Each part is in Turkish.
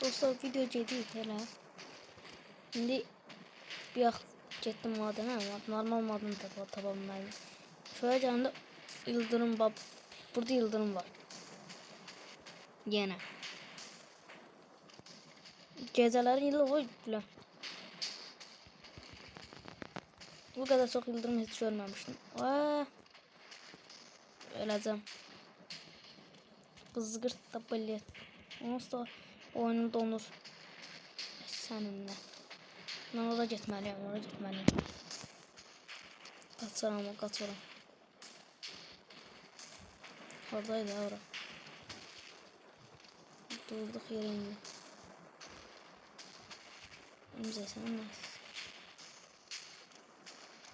Dostlar video gedik hele. Şimdi bir getdim madene ama normal madeni de tamamlayayım. Şöyle canında yıldırım bab. Burada yıldırım var. Yine. Gecelerin yılı var bile. Bu kadar çok yıldırım hiç görmemiştim. Öleceğim. Bızgırt da böyle. Ondan oyunum donur. Seninle. Ben oraya gitmeliyim, oraya gitmeliyim. Kaçaram, kaçaram. Oradaydı ora. Durduk yere indi. Önce sen ne?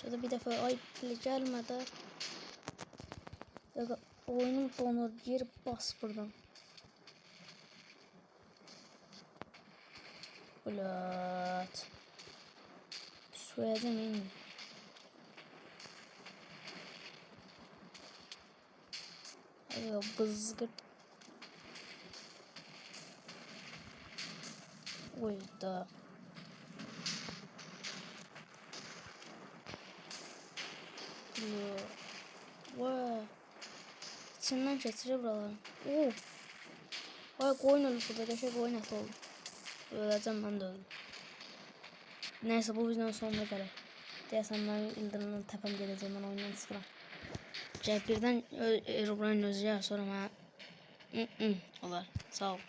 Şurada bir defa ay bile gelmedi. Ya oyunum donur, geri bas buradan. Ulat. Soyacağım indi. Ay bızgırt. Uyda. Vay. İçinden geçirir buraları. Vay koyun öldü burada. Geçe koyun et oldu. Öleceğim, ben de öldüm. Neyse bu videonun sonuna kadar. Deyəsən ben İldirim'den tepem geleceğim, ben oyundan sıkıram. Birdən Erobran özü sonra mənə olar. Sağ ol.